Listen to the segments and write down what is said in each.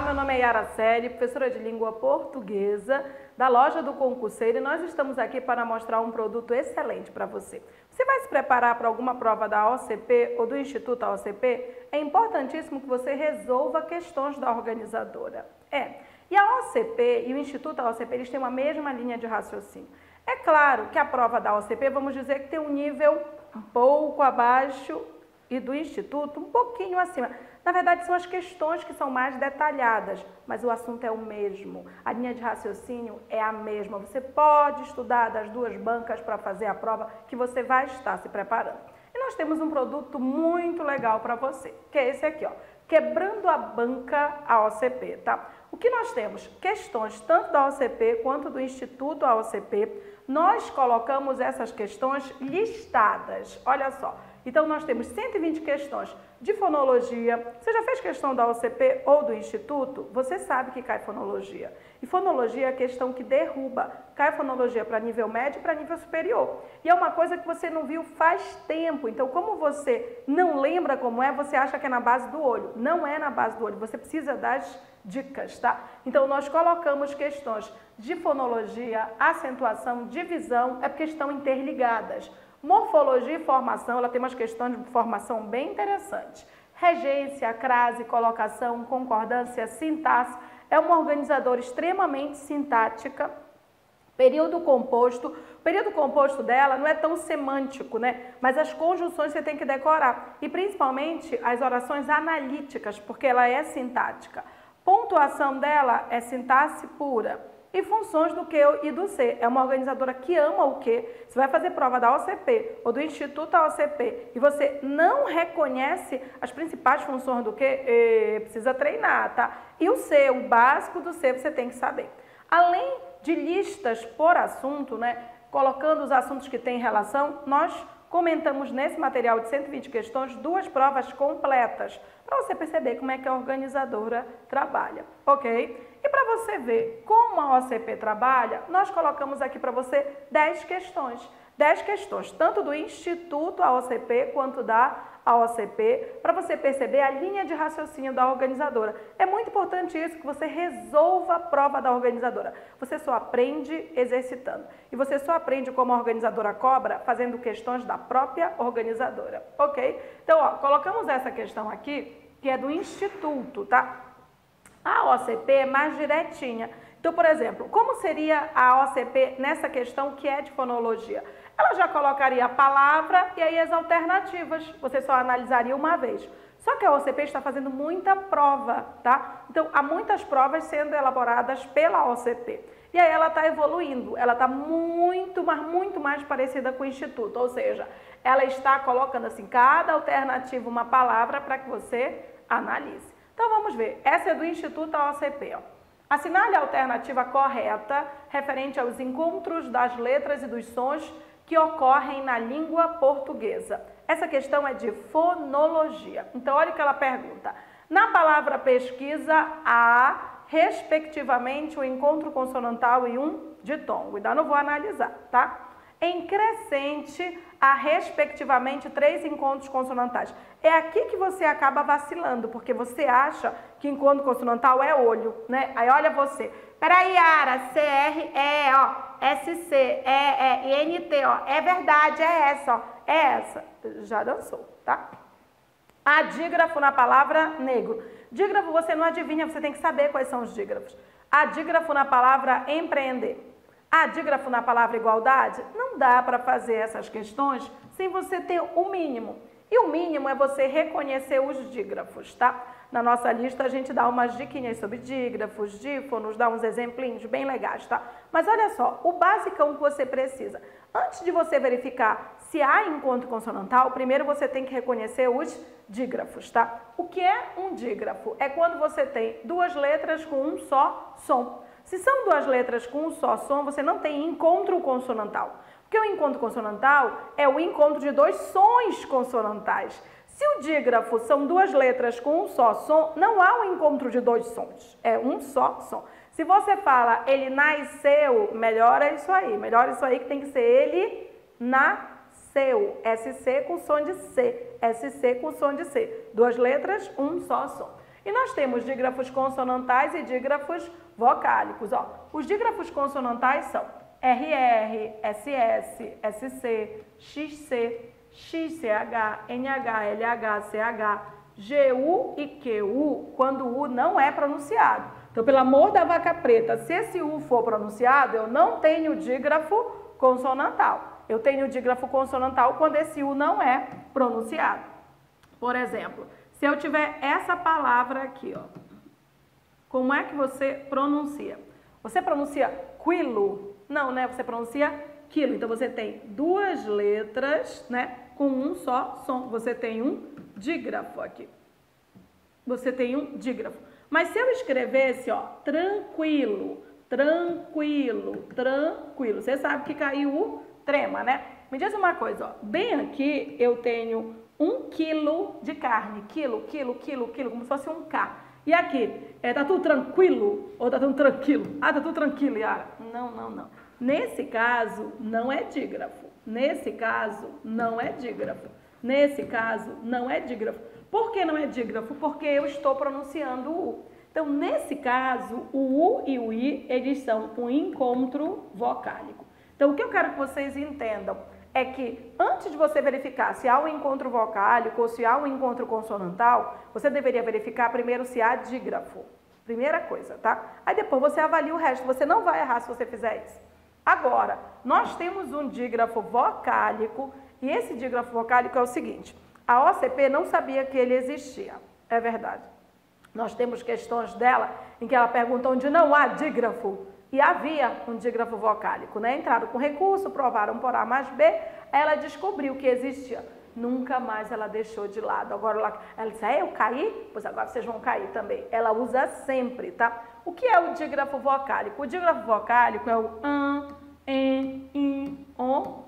meu nome é Yara Celi, professora de língua portuguesa da loja do Concurseiro, e nós estamos aqui para mostrar um produto excelente para você. Você vai se preparar para alguma prova da OCP ou do Instituto OCP? É importantíssimo que você resolva questões da organizadora. E a OCP e o Instituto OCP, eles têm uma mesma linha de raciocínio. É claro que a prova da OCP, vamos dizer que tem um nível um pouco abaixo e do Instituto um pouquinho acima. Na verdade, são as questões que são mais detalhadas, mas o assunto é o mesmo. A linha de raciocínio é a mesma. Você pode estudar das duas bancas para fazer a prova que você vai estar se preparando. E nós temos um produto muito legal para você, que é esse aqui, ó, Quebrando a Banca a OCP, tá? O que nós temos? Questões tanto da OCP quanto do Instituto OCP. Nós colocamos essas questões listadas, olha só. Então, nós temos 120 questões de fonologia. Você já fez questão da OCP ou do Instituto? Você sabe que cai fonologia. E fonologia é a questão que derruba. Cai fonologia para nível médio e para nível superior. E é uma coisa que você não viu faz tempo. Então, como você não lembra como é, você acha que é na base do olho. Não é na base do olho. Você precisa das dicas, tá? Então, nós colocamos questões de fonologia, acentuação, divisão, é porque estão interligadas. Morfologia e formação, ela tem umas questões de formação bem interessantes. Regência, crase, colocação, concordância, sintaxe. É uma organizadora extremamente sintática. Período composto. O período composto dela não é tão semântico, né? Mas as conjunções você tem que decorar. E principalmente as orações analíticas, porque ela é sintática. Pontuação dela é sintaxe pura. E funções do que e do ser. É uma organizadora que ama o que. Você vai fazer prova da OCP ou do Instituto OCP e você não reconhece as principais funções do que, precisa treinar, tá? E o ser, o básico do ser, você tem que saber. Além de listas por assunto, né, colocando os assuntos que têm relação, nós comentamos nesse material de 120 questões 2 provas completas, para você perceber como é que a organizadora trabalha, ok? E para você ver como a OCP trabalha, nós colocamos aqui para você 10 questões. 10 questões, tanto do Instituto OCP quanto da OCP, para você perceber a linha de raciocínio da organizadora. É muito importante isso, que você resolva a prova da organizadora. Você só aprende exercitando. E você só aprende como a organizadora cobra, fazendo questões da própria organizadora, ok? Então, ó, colocamos essa questão aqui, que é do Instituto, tá? A OCP é mais diretinha. Então, por exemplo, como seria a OCP nessa questão que é de fonologia? Ela já colocaria a palavra e aí as alternativas. Você só analisaria uma vez. Só que a OCP está fazendo muita prova, tá? Então, há muitas provas sendo elaboradas pela OCP. E aí ela está evoluindo. Ela está muito mais parecida com o Instituto. Ou seja, ela está colocando assim, cada alternativa uma palavra para que você analise. Então, vamos ver. Essa é do Instituto OCP, ó. Assinale a alternativa correta referente aos encontros das letras e dos sons que ocorrem na língua portuguesa. Essa questão é de fonologia. Então, olha o que ela pergunta. Na palavra pesquisa, há, respectivamente, um encontro consonantal e um ditongo. Ainda não vou analisar, tá? Em crescente, há, respectivamente, 3 encontros consonantais. É aqui que você acaba vacilando, porque você acha que encontro consonantal é olho, né? Aí olha você. Peraí, Yara, C-R-E, ó, S-C, E-E, N-T, ó. É verdade, é essa, ó. É essa. Já dançou, tá? Há dígrafo na palavra negro. Dígrafo você não adivinha, você tem que saber quais são os dígrafos. Há dígrafo na palavra empreender. Há dígrafo na palavra igualdade? Não dá para fazer essas questões sem você ter o mínimo. E o mínimo é você reconhecer os dígrafos, tá? Na nossa lista a gente dá umas diquinhas sobre dígrafos, dífonos, dá uns exemplinhos bem legais, tá? Mas olha só, o basicão que você precisa. Antes de você verificar se há encontro consonantal, primeiro você tem que reconhecer os dígrafos, tá? O que é um dígrafo? É quando você tem 2 letras com um só som. Se são 2 letras com um só som, você não tem encontro consonantal. Porque o encontro consonantal é o encontro de 2 sons consonantais. Se o dígrafo são 2 letras com um só som, não há um encontro de 2 sons. É um só som. Se você fala ele nasceu, melhora isso aí que tem que ser ele nasceu. SC com som de C. SC com som de C. 2 letras, um só som. E nós temos dígrafos consonantais e dígrafos vocálicos. Ó, os dígrafos consonantais são RR, SS, SC, XC, XCH, NH, LH, CH, GU e QU, quando o U não é pronunciado. Então, pelo amor da vaca preta, se esse U for pronunciado, eu não tenho dígrafo consonantal. Eu tenho dígrafo consonantal quando esse U não é pronunciado. Por exemplo, se eu tiver essa palavra aqui, ó, como é que você pronuncia? Você pronuncia quilo? Não, né? Você pronuncia quilo. Então, você tem duas letras, né? Com um só som. Você tem um dígrafo aqui. Você tem um dígrafo. Mas se eu escrevesse, ó, tranquilo, tranquilo, tranquilo, você sabe que caiu o trema, né? Me diz uma coisa, ó, bem aqui eu tenho 1 quilo de carne, quilo, como se fosse um K. E aqui, tá tudo tranquilo ou tá tudo tranquilo? Ah, tá tudo tranquilo, Yara. Não, não, não. Nesse caso, não é dígrafo. Nesse caso, não é dígrafo. Nesse caso, não é dígrafo. Por que não é dígrafo? Porque eu estou pronunciando o U. Então, nesse caso, o U e o I, eles são um encontro vocálico. Então, o que eu quero que vocês entendam é que antes de você verificar se há um encontro vocálico ou se há um encontro consonantal, você deveria verificar primeiro se há dígrafo. Primeira coisa, tá? Aí depois você avalia o resto. Você não vai errar se você fizer isso. Agora, nós temos um dígrafo vocálico e esse dígrafo vocálico é o seguinte. A OCP não sabia que ele existia. É verdade. Nós temos questões dela em que ela pergunta onde não há dígrafo. E havia um dígrafo vocálico, né? Entraram com recurso, provaram por A mais B, ela descobriu que existia. Nunca mais ela deixou de lado. Agora ela disse, eu caí? Pois agora vocês vão cair também. Ela usa sempre, tá? O que é o dígrafo vocálico? O dígrafo vocálico é o an, en, in, on,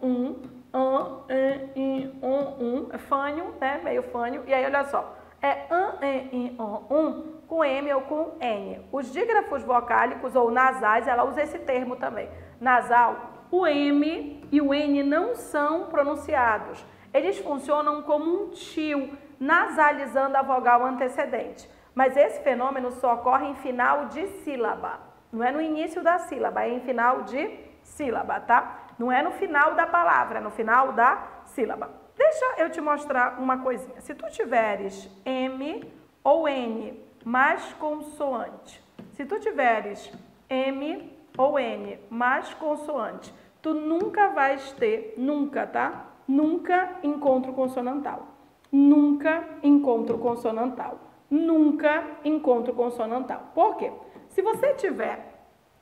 é fânio, né? Meio fânio. E aí, olha só, é an, en, in, on, com M ou com N. Os dígrafos vocálicos ou nasais, ela usa esse termo também. Nasal, o M e o N não são pronunciados. Eles funcionam como um tio, nasalizando a vogal antecedente. Mas esse fenômeno só ocorre em final de sílaba. Não é no início da sílaba, é em final de sílaba, tá? Não é no final da palavra, é no final da sílaba. Deixa eu te mostrar uma coisinha. Se tu tiveres M ou N mais consoante, se tu tiveres M ou N mais consoante, tu nunca vais ter, nunca, tá? Nunca encontro consonantal. Nunca encontro consonantal. Nunca encontro consonantal. Por quê? Se você tiver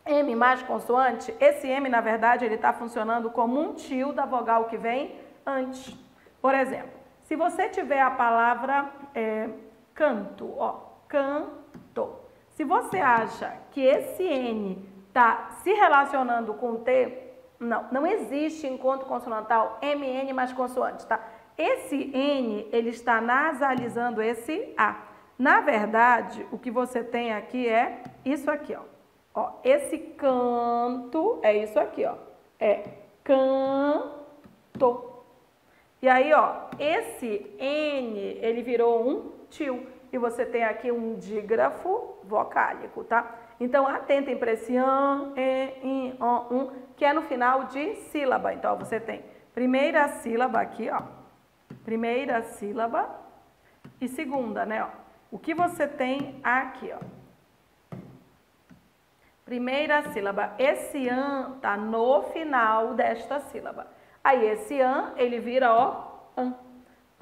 M mais consoante, esse M, na verdade, ele está funcionando como um tio da vogal que vem antes. Por exemplo, se você tiver a palavra canto, ó, canto. Se você acha que esse N está se relacionando com T, não existe encontro consonantal MN mais consoante, tá? Esse N, ele está nasalizando esse A. Na verdade, o que você tem aqui é isso aqui, ó. Ó, esse canto é isso aqui, ó. É canto. E aí, ó, esse N, ele virou um tio. E você tem aqui um dígrafo vocálico, tá? Então, atentem para esse an, in, on, que é no final de sílaba. Então, ó, você tem primeira sílaba aqui, ó. Primeira sílaba e segunda, né, ó. O que você tem aqui, ó. Primeira sílaba. Esse an tá no final desta sílaba. Aí, esse an, ele vira, ó, an.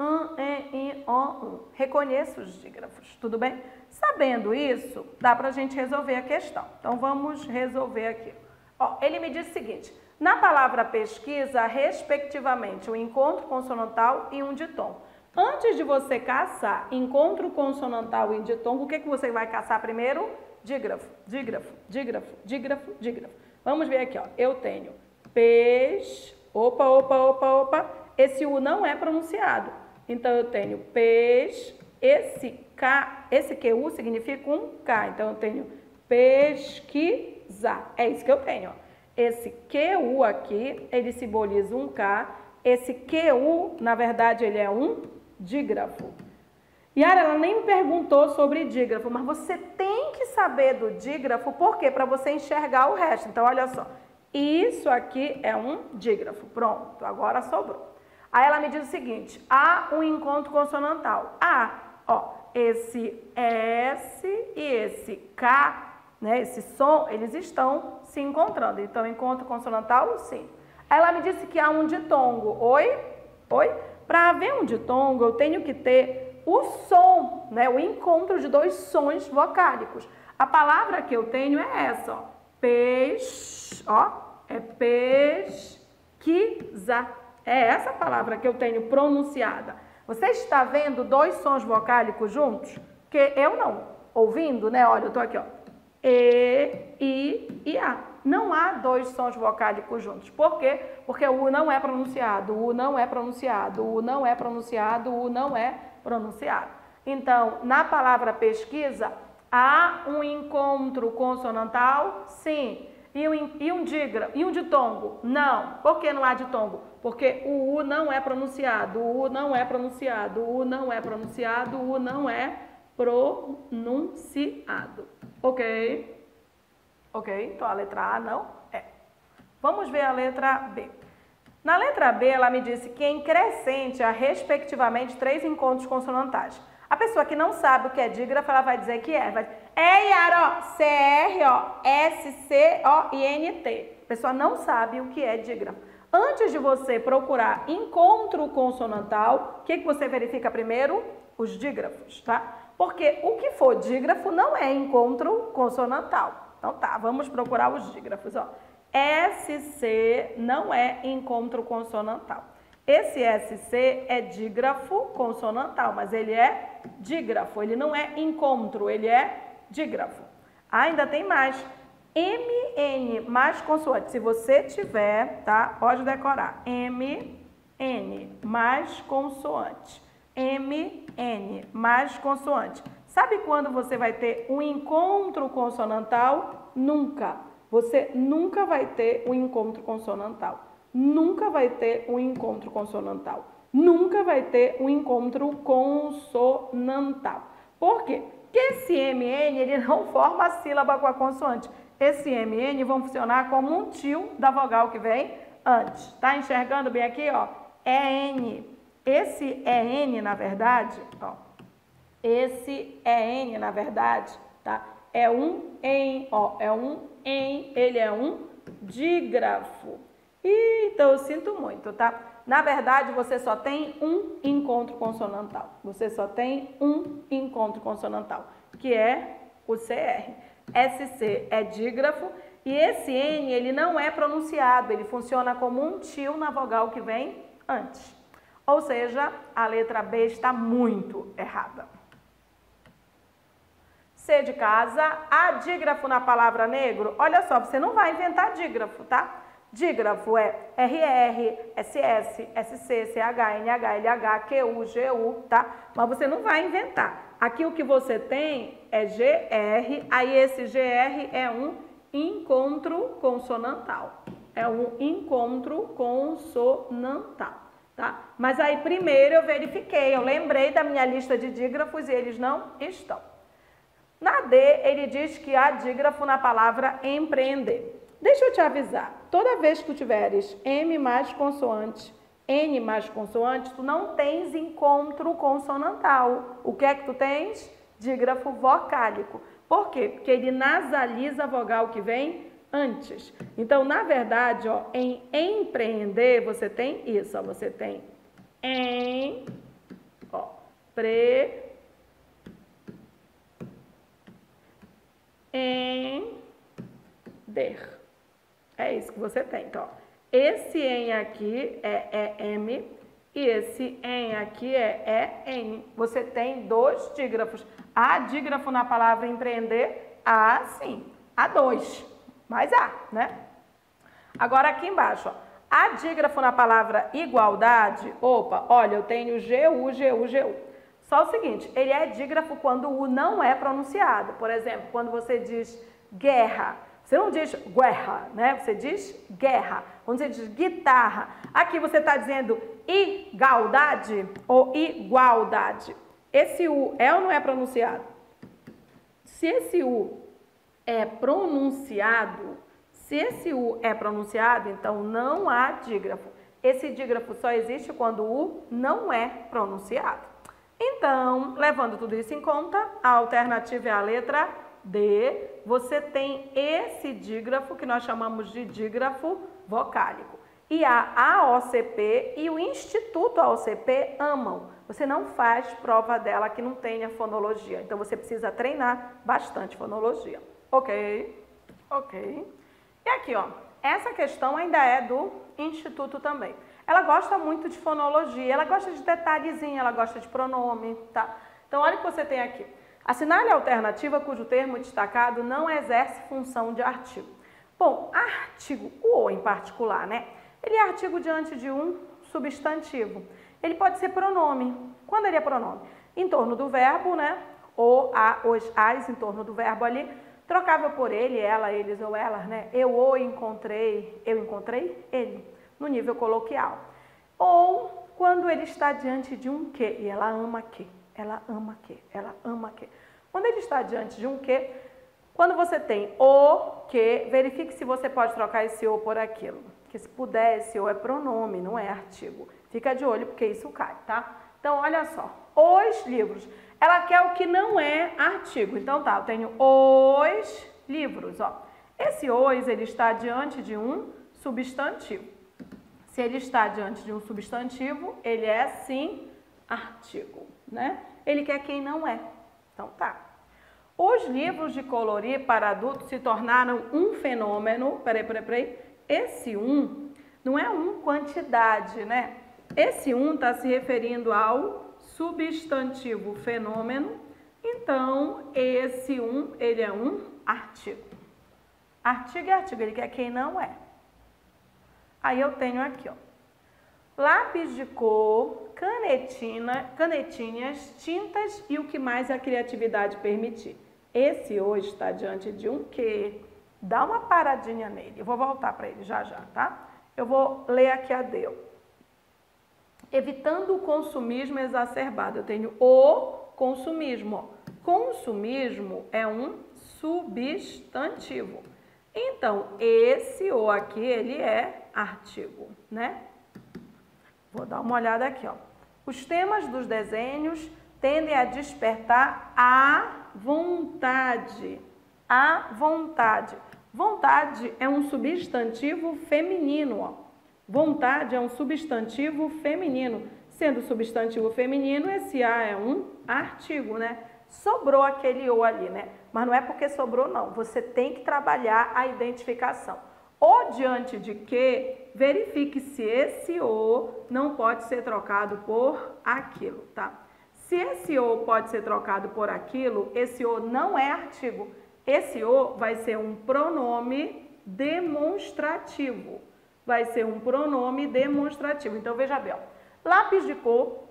An, in, on, Reconheça os dígrafos, tudo bem? Sabendo isso, dá pra gente resolver a questão. Então, vamos resolver aqui. Ó, ele me diz o seguinte, na palavra pesquisa, respectivamente, um encontro consonantal e um ditongo. Antes de você caçar encontro consonantal e ditongo, o que você vai caçar primeiro? Dígrafo, dígrafo, dígrafo, dígrafo, dígrafo. Vamos ver aqui, ó. Eu tenho peixe, opa, esse U não é pronunciado. Então, eu tenho peixe, esse K, esse QU significa um K. Então, eu tenho pesquisar. É isso que eu tenho, ó. Esse QU aqui, ele simboliza um K. Esse QU, na verdade, ele é um dígrafo. Yara, ela nem me perguntou sobre dígrafo, mas você tem que saber do dígrafo, por quê? Para você enxergar o resto. Então, olha só, isso aqui é um dígrafo. Pronto, agora sobrou. Aí ela me diz o seguinte, há um encontro consonantal. Ó, esse S e esse K, né, esse som, eles estão se encontrando. Então, encontro consonantal, sim. Aí ela me disse que há um ditongo. Oi? Para haver um ditongo, eu tenho que ter o som, né, o encontro de dois sons vocálicos. A palavra que eu tenho é essa, ó. É pesquisa. É essa palavra que eu tenho pronunciada. Você está vendo dois sons vocálicos juntos? Que eu não. Ouvindo, né? Olha, eu tô aqui, ó. E, I e A. Não há dois sons vocálicos juntos. Por quê? Porque o U não é pronunciado, o U não é pronunciado, o U não é pronunciado, o U não é pronunciado. Então, na palavra pesquisa, há um encontro consonantal? Sim. E um ditongo? Não. Por que não há ditongo? Porque o U não é pronunciado, o U não é pronunciado, o U não é pronunciado, o U não é pronunciado. Ok? Ok? Então a letra A não é. Vamos ver a letra B. Na letra B, ela me disse que em crescente há respectivamente 3 encontros consonantais. A pessoa que não sabe o que é dígrafo, ela vai dizer que é. Vai dizer, Yara, ó, CR, ó, SC, ó, e NT. A pessoa não sabe o que é dígrafo. Antes de você procurar encontro consonantal, o que você verifica primeiro? Os dígrafos, tá? Porque o que for dígrafo não é encontro consonantal. Então tá, vamos procurar os dígrafos, ó. SC não é encontro consonantal. Esse SC é dígrafo consonantal, mas ele é dígrafo, ele não é encontro, ele é dígrafo. Ainda tem mais. MN mais consoante. Se você tiver, tá? Pode decorar. MN mais consoante. MN mais consoante. Sabe quando você vai ter um encontro consonantal? Nunca. Você nunca vai ter um encontro consonantal. Nunca vai ter um encontro consonantal. Nunca vai ter um encontro consonantal. Por quê? Porque esse MN, ele não forma a sílaba com a consoante. Esse MN vão funcionar como um tio da vogal que vem antes. Tá enxergando bem aqui, ó? EN. Esse EN, na verdade, ó. Esse EN, na verdade, tá? É um EN, ó. É um EN. Ele é um dígrafo. Então, eu sinto muito, tá? Na verdade, você só tem um encontro consonantal. Você só tem um encontro consonantal, que é o CR. SC é dígrafo e esse N, ele não é pronunciado, ele funciona como um tio na vogal que vem antes. Ou seja, a letra B está muito errada. C de casa, há dígrafo na palavra negro? Olha só, você não vai inventar dígrafo, tá? Dígrafo é RR, SS, SC, CH, NH, LH, QU, GU, tá? Mas você não vai inventar. Aqui o que você tem é GR, aí esse GR é um encontro consonantal. É um encontro consonantal, tá? Mas aí primeiro eu verifiquei, eu lembrei da minha lista de dígrafos e eles não estão. Na D, ele diz que há dígrafo na palavra empreender. Deixa eu te avisar, toda vez que tu tiveres M mais consoante, N mais consoante, tu não tens encontro consonantal. O que é que tu tens? Dígrafo vocálico. Por quê? Porque ele nasaliza a vogal que vem antes. Então, na verdade, ó, em empreender, você tem isso, ó, você tem em, ó, der. É isso que você tem. Então, ó, esse em aqui é M e esse em aqui é N. Você tem dois dígrafos. Há dígrafo na palavra empreender? Há sim. Há dois. Mas há, né? Agora aqui embaixo, ó. Há dígrafo na palavra igualdade? Opa, olha, eu tenho GU, GU, GU. Só o seguinte, ele é dígrafo quando o U não é pronunciado. Por exemplo, quando você diz guerra. Você não diz guerra, né? Você diz guerra. Quando você diz guitarra, aqui você está dizendo igualdade ou igualdade. Esse U é ou não é pronunciado? Se esse U é pronunciado, então não há dígrafo. Esse dígrafo só existe quando o U não é pronunciado. Então, levando tudo isso em conta, a alternativa é a letra D. Você tem esse dígrafo que nós chamamos de dígrafo vocálico. E a AOCP e o Instituto AOCP amam. Você não faz prova dela que não tenha fonologia. Então, você precisa treinar bastante fonologia. Ok? Ok. E aqui, ó, essa questão ainda é do Instituto também. Ela gosta muito de fonologia, ela gosta de detalhezinho, ela gosta de pronome, tá? Então, olha o que você tem aqui. Assinale a alternativa cujo termo destacado não exerce função de artigo. Bom, artigo, o O em particular, né? Ele é artigo diante de um substantivo. Ele pode ser pronome. Quando ele é pronome? Em torno do verbo, né? Ou os as em torno do verbo ali. Trocava por ele, ela, eles ou elas, né? Eu o encontrei, eu encontrei ele, no nível coloquial. Ou quando ele está diante de um que, e ela ama que, ela ama que, ela ama que. Quando ele está diante de um que, quando você tem o que, verifique se você pode trocar esse o por aquilo. Porque se puder, esse o é pronome, não é artigo. Fica de olho porque isso cai, tá? Então, olha só, os livros. Ela quer o que não é artigo. Então, tá, eu tenho os livros, ó. Esse os, ele está diante de um substantivo. Se ele está diante de um substantivo, ele é, sim, artigo, né? Ele quer quem não é. Então, tá. Os livros de colorir para adultos se tornaram um fenômeno. Peraí. Esse não é quantidade, né? Esse está se referindo ao substantivo fenômeno. Então, esse ele é um artigo. Artigo é artigo, ele quer quem não é. Aí eu tenho aqui, ó, lápis de cor, canetinhas, tintas e o que mais a criatividade permitir. Esse hoje está diante de um que. Dá uma paradinha nele. Eu vou voltar para ele já, tá? Eu vou ler aqui a D. Evitando o consumismo exacerbado. Eu tenho o consumismo. Consumismo é um substantivo. Então, esse o aqui, ele é artigo, né? Vou dar uma olhada aqui, ó. Os temas dos desenhos tendem a despertar a vontade. A vontade. Vontade é um substantivo feminino, ó. Vontade é um substantivo feminino. Sendo substantivo feminino, esse a é um artigo, né? Sobrou aquele o ali, né? Mas não é porque sobrou, não. Você tem que trabalhar a identificação. O diante de que, verifique se esse o não pode ser trocado por aquilo, tá? Se esse o pode ser trocado por aquilo, esse o não é artigo. Esse o vai ser um pronome demonstrativo. Vai ser um pronome demonstrativo. Então, veja bem, ó. Lápis de cor,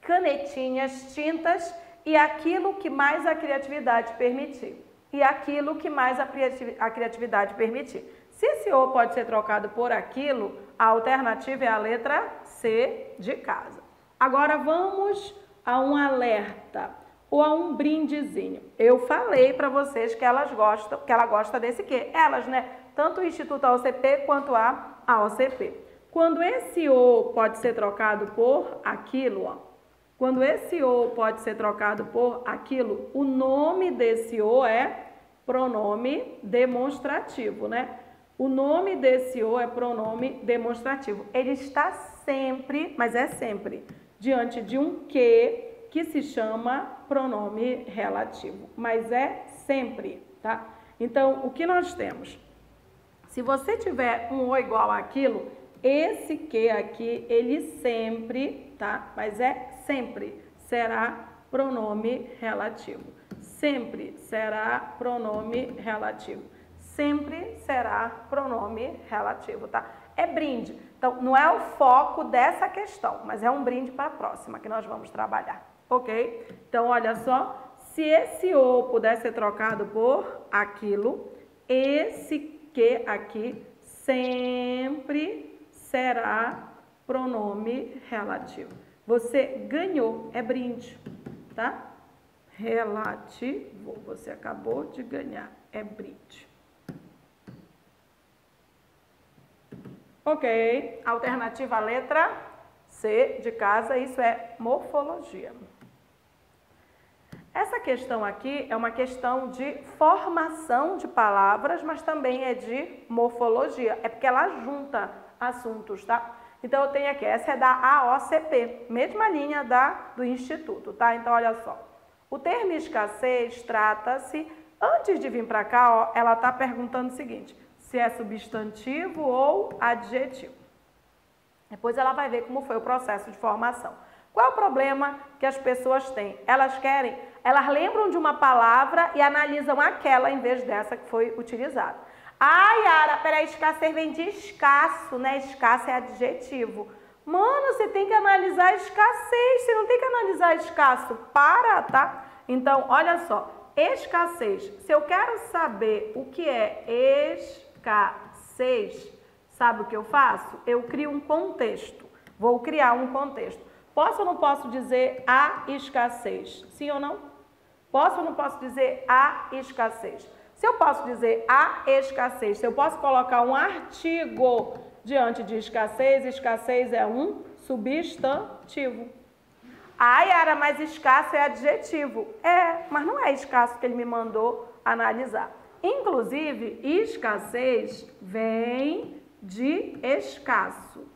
canetinhas, tintas e aquilo que mais a criatividade permitir. E aquilo que mais a criatividade permitir. Se esse o pode ser trocado por aquilo, a alternativa é a letra C de casa. Agora, vamos a um alerta. Ou a um brindezinho. Eu falei para vocês que ela gosta desse quê? Elas, né? Tanto o Instituto AOCP quanto a AOCP. Quando esse o pode ser trocado por aquilo, ó. Quando esse o pode ser trocado por aquilo, o nome desse o é pronome demonstrativo, né? O nome desse o é pronome demonstrativo. Ele está sempre, mas é sempre, diante de um que se chama pronome relativo, mas é sempre, tá? Então, o que nós temos? Se você tiver um o igual àquilo, esse que aqui, ele sempre, tá? Mas é sempre, será pronome relativo. Sempre será pronome relativo. Sempre será pronome relativo, tá? É brinde. Então, não é o foco dessa questão, mas é um brinde para a próxima que nós vamos trabalhar. Ok? Então, olha só, se esse o puder ser trocado por aquilo, esse que aqui sempre será pronome relativo. Você ganhou, é brinde. tá? Relativo. Você acabou de ganhar. É Brit. Ok. Alternativa letra C de casa. Isso é morfologia. Essa questão aqui é uma questão de formação de palavras, mas também é de morfologia. É porque ela junta assuntos, tá? Então, eu tenho aqui, essa é da AOCP, mesma linha do Instituto, tá? Então, olha só. O termo escassez trata-se, antes de vir para cá, ó, ela está perguntando o seguinte, se é substantivo ou adjetivo. Depois ela vai ver como foi o processo de formação. Qual é o problema que as pessoas têm? Elas lembram de uma palavra e analisam aquela em vez dessa que foi utilizada. Ah, Yara, peraí, escassez vem de escasso, né? Escasso é adjetivo. Mano, você tem que analisar escassez, você não tem que analisar escasso. Para, tá? Então, olha só, escassez. Se eu quero saber o que é escassez, sabe o que eu faço? Eu crio um contexto. Vou criar um contexto. Posso ou não posso dizer a escassez? Sim ou não? Posso ou não posso dizer a escassez? Se eu posso dizer a escassez, se eu posso colocar um artigo diante de escassez, escassez é um substantivo. Ah, Yara, mas escasso é adjetivo. É, mas não é escasso que ele me mandou analisar. Inclusive, escassez vem de escasso.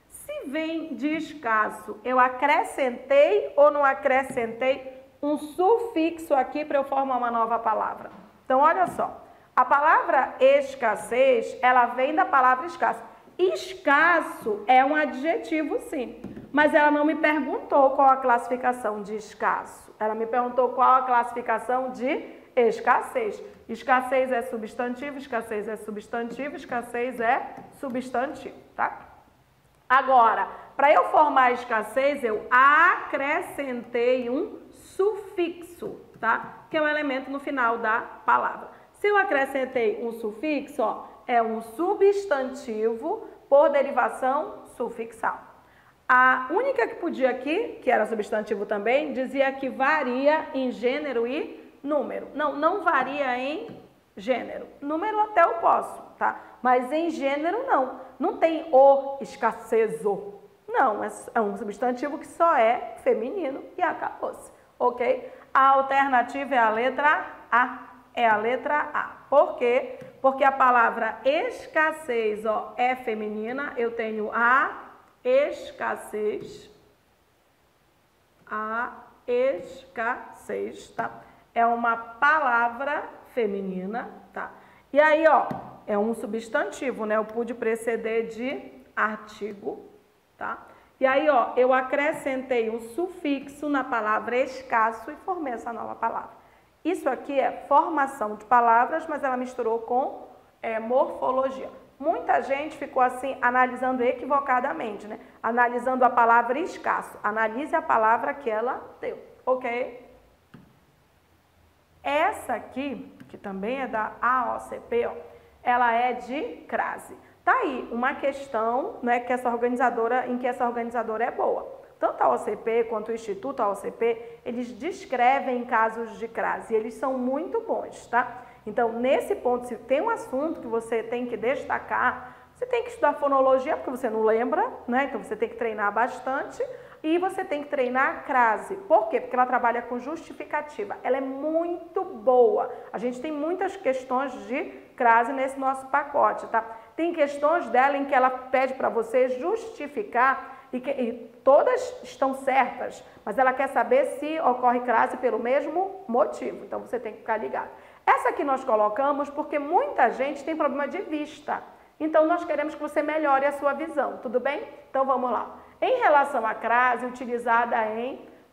Se vem de escasso, eu acrescentei ou não acrescentei um sufixo aqui para eu formar uma nova palavra? Então, olha só. A palavra escassez, ela vem da palavra escasso. Escasso é um adjetivo, sim. Mas ela não me perguntou qual a classificação de escasso. Ela me perguntou qual a classificação de escassez. Escassez é substantivo, escassez é substantivo, escassez é substantivo, tá? Agora, para eu formar escassez, eu acrescentei um sufixo, tá? Que é um elemento no final da palavra. Se eu acrescentei um sufixo, ó, é um substantivo por derivação sufixal. A única que podia aqui, que era substantivo também, dizia que varia em gênero e número. Não varia em gênero. Número até eu posso, tá? Mas em gênero não. Não tem o escassezo. Não, é um substantivo que só é feminino e acabou-se, ok? A alternativa é a letra A. É a letra A. Por quê? Porque a palavra escassez, ó, é feminina. Eu tenho a escassez. A escassez, tá? É uma palavra feminina, tá? E aí, ó, é um substantivo, né? Eu pude preceder de artigo, tá? E aí, ó, eu acrescentei um sufixo na palavra escasso e formei essa nova palavra. Isso aqui é formação de palavras, mas ela misturou com morfologia. Muita gente ficou assim, analisando equivocadamente, né? Analisando a palavra escasso. Analise a palavra que ela deu, ok? Essa aqui, que também é da AOCP, ó, ela é de crase. Tá aí uma questão, né, em que essa organizadora é boa. Tanto a OCP quanto o Instituto AOCP, eles descrevem casos de crase, eles são muito bons, tá? Então, nesse ponto, se tem um assunto que você tem que destacar, você tem que estudar fonologia, porque você não lembra, né? Então, você tem que treinar bastante e você tem que treinar crase. Por quê? Porque ela trabalha com justificativa. Ela é muito boa. A gente tem muitas questões de crase nesse nosso pacote, tá? Tem questões dela em que ela pede para você justificar e todas estão certas, mas ela quer saber se ocorre crase pelo mesmo motivo. Então, você tem que ficar ligado. Essa aqui nós colocamos porque muita gente tem problema de vista. Então, nós queremos que você melhore a sua visão, tudo bem? Então, vamos lá. Em relação à crase, utilizada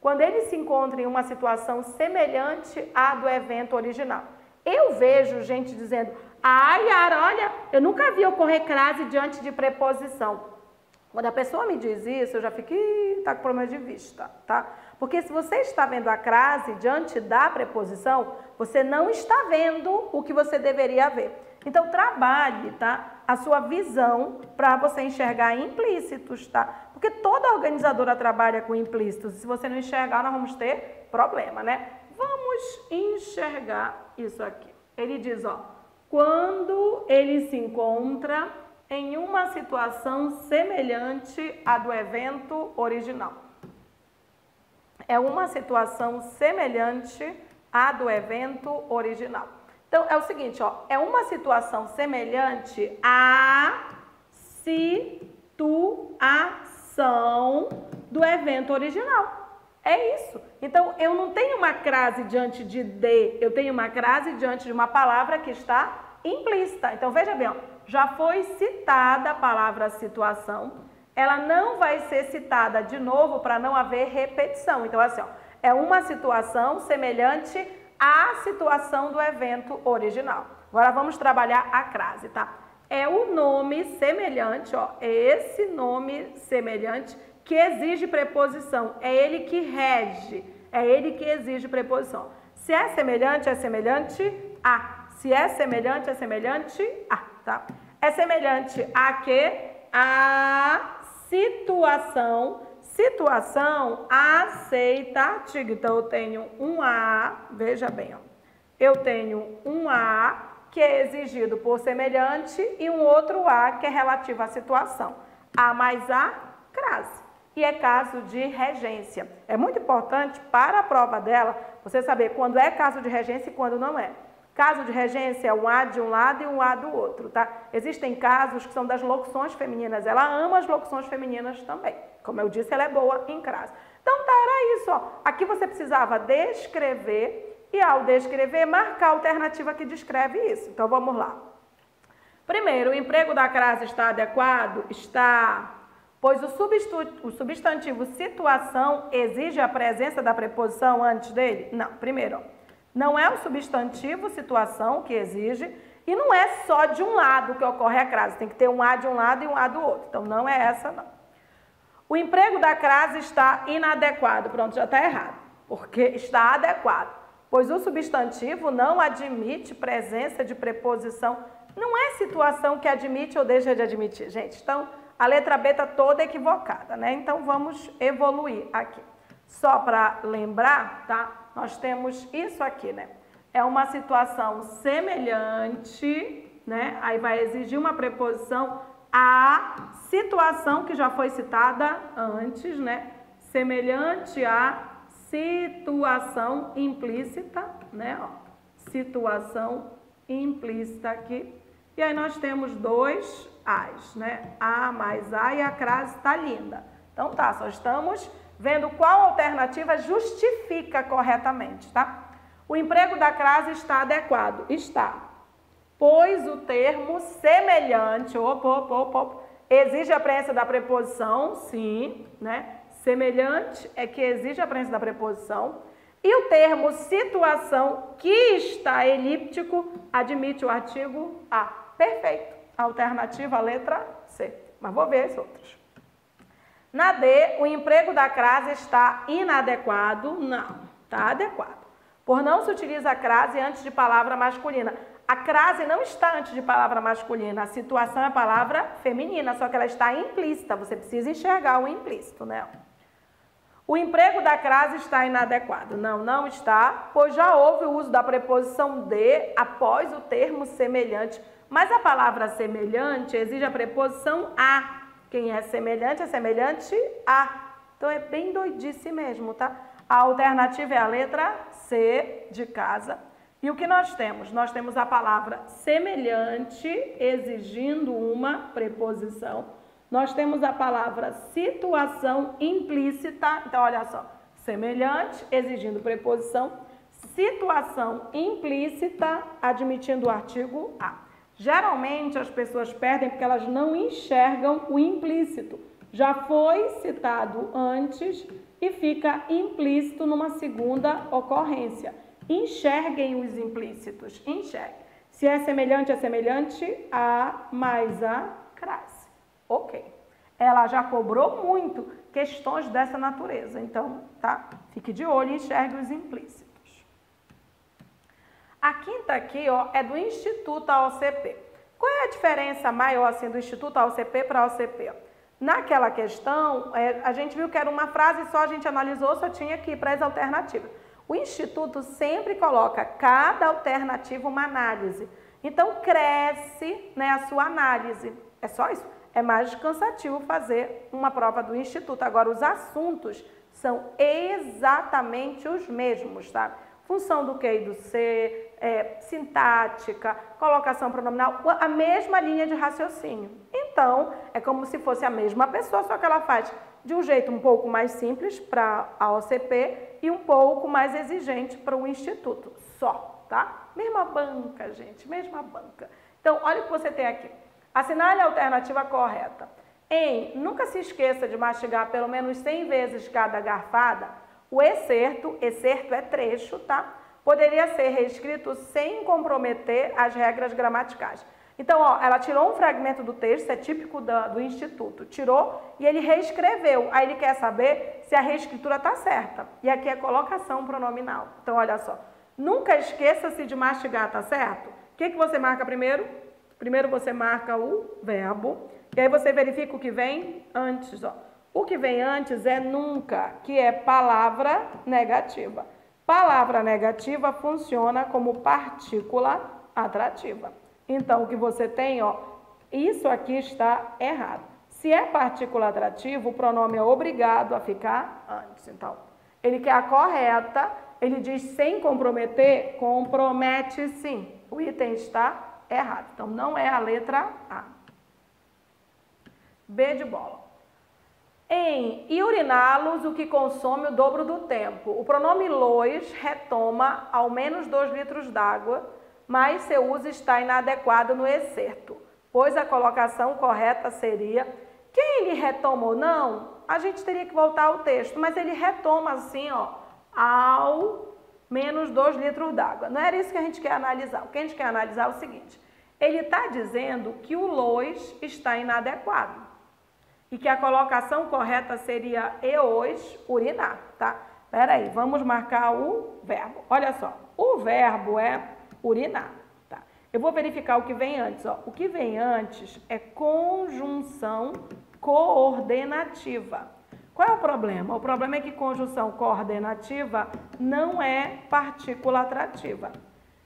quando ele se encontra em uma situação semelhante à do evento original. Eu vejo gente dizendo, Yara, olha, eu nunca vi ocorrer crase diante de preposição. Quando a pessoa me diz isso, eu já fico, tá com problema de vista, tá? Porque se você está vendo a crase diante da preposição, você não está vendo o que você deveria ver. Então, trabalhe, tá? A sua visão para você enxergar implícitos, tá? Porque toda organizadora trabalha com implícitos. Se você não enxergar, nós vamos ter problema, né? Vamos enxergar isso aqui. Ele diz, ó, quando ele se encontra em uma situação semelhante à do evento original. É uma situação semelhante à do evento original. Então, é o seguinte, ó, é uma situação semelhante à situação do evento original. É isso. Então, eu não tenho uma crase diante de eu tenho uma crase diante de uma palavra que está implícita. Então, veja bem, ó, já foi citada a palavra situação, ela não vai ser citada de novo para não haver repetição. Então, assim, ó, é uma situação semelhante à situação do evento original. Agora, vamos trabalhar a crase, tá? É o nome semelhante, ó, é esse nome semelhante que exige preposição, é ele que rege, é ele que exige preposição. Se é semelhante a. Se é semelhante a, tá? É semelhante a quê? A situação. Situação aceita artigo. Então, eu tenho um a, veja bem, ó. Eu tenho um a que é exigido por semelhante e um outro a que é relativo à situação. A mais a, crase. E é caso de regência. É muito importante para a prova dela você saber quando é caso de regência e quando não é. Caso de regência é um A de um lado e um A do outro, tá? Existem casos que são das locuções femininas. Ela ama as locuções femininas também. Como eu disse, ela é boa em crase. Então, tá, era isso, ó. Aqui você precisava descrever e, ao descrever, marcar a alternativa que descreve isso. Então, vamos lá. Primeiro, o emprego da crase está adequado? Está... Pois o substantivo situação exige a presença da preposição antes dele? Não. Primeiro, ó. Não é o substantivo situação que exige e não é só de um lado que ocorre a crase. Tem que ter um A de um lado e um A do outro. Então, não é essa, não. O emprego da crase está inadequado. Pronto, já está errado. Porque está adequado. Pois o substantivo não admite presença de preposição. Não é situação que admite ou deixa de admitir, gente. Então, a letra B está toda equivocada, né? Então, vamos evoluir aqui. Só para lembrar, tá? Nós temos isso aqui, né? É uma situação semelhante, né? Aí vai exigir uma preposição à situação que já foi citada antes, né? Semelhante à situação implícita, né? Ó, situação implícita aqui. E aí nós temos dois As, né? A mais A e a crase está linda. Então tá, só estamos vendo qual alternativa justifica corretamente, tá? O emprego da crase está adequado. Está. Pois o termo semelhante, exige a presença da preposição, sim, né? Semelhante é que exige a presença da preposição. E o termo situação que está elíptico admite o artigo A. Perfeito. Alternativa, letra C. Mas vou ver as outras. Na D, o emprego da crase está inadequado? Não, está adequado. Por não se utiliza a crase antes de palavra masculina. A crase não está antes de palavra masculina, a situação é a palavra feminina, só que ela está implícita, você precisa enxergar o implícito, né? O emprego da crase está inadequado? Não, não está, pois já houve o uso da preposição de após o termo semelhante, mas a palavra semelhante exige a preposição a. Quem é semelhante a. Então, é bem doidice mesmo, tá? A alternativa é a letra C de casa. E o que nós temos? Nós temos a palavra semelhante exigindo uma preposição. Nós temos a palavra situação implícita. Então, olha só. Semelhante exigindo preposição. Situação implícita admitindo o artigo a. Geralmente as pessoas perdem porque elas não enxergam o implícito. Já foi citado antes e fica implícito numa segunda ocorrência. Enxerguem os implícitos, enxerguem. Se é semelhante a mais a crase. Ok. Ela já cobrou muito questões dessa natureza. Então, tá? Fique de olho e enxergue os implícitos. A quinta aqui, ó, é do Instituto AOCP. Qual é a diferença maior assim, do Instituto AOCP para a AOCP? Ó? naquela questão, a gente viu que era uma frase só, a gente analisou, só tinha que ir para as alternativas. O Instituto sempre coloca cada alternativa uma análise. Então, cresce, né, a sua análise. É só isso. É mais cansativo fazer uma prova do Instituto. Agora, os assuntos são exatamente os mesmos, tá? Função do Q e do C, sintática, colocação pronominal, a mesma linha de raciocínio. Então, é como se fosse a mesma pessoa, só que ela faz de um jeito um pouco mais simples para a OCP e um pouco mais exigente para o Instituto. Só, tá? Mesma banca, gente, mesma banca. Então, olha o que você tem aqui. Assinale a alternativa correta. Nunca se esqueça de mastigar pelo menos 100 vezes cada garfada. O excerto é trecho, tá? Poderia ser reescrito sem comprometer as regras gramaticais. Então, ó, ela tirou um fragmento do texto, é típico do Instituto, tirou e ele reescreveu. Aí ele quer saber se a reescritura está certa. E aqui é colocação pronominal. Então, olha só. Nunca esqueça-se de mastigar, tá certo? O que você marca primeiro? Primeiro você marca o verbo, e aí você verifica o que vem antes, ó. O que vem antes é nunca, que é palavra negativa. Palavra negativa funciona como partícula atrativa. Então, o que você tem, ó, isso aqui está errado. Se é partícula atrativa, o pronome é obrigado a ficar antes. Então, ele quer a correta, ele diz sem comprometer, compromete sim. O item está errado. Então, não é a letra A. B de bola. E uriná-los, o que consome o dobro do tempo. O pronome lois retoma ao menos 2 litros d'água, mas seu uso está inadequado no excerto, pois a colocação correta seria... Quem ele retoma ou não, a gente teria que voltar ao texto, mas ele retoma assim, ó, ao menos 2 litros d'água. Não era isso que a gente quer analisar. O que a gente quer analisar é o seguinte: ele está dizendo que o lois está inadequado e que a colocação correta seria eos urinar, tá? Peraí, vamos marcar o verbo. Olha só, o verbo é urinar, tá? Eu vou verificar o que vem antes, ó. O que vem antes é conjunção coordenativa. Qual é o problema? O problema é que conjunção coordenativa não é partícula atrativa.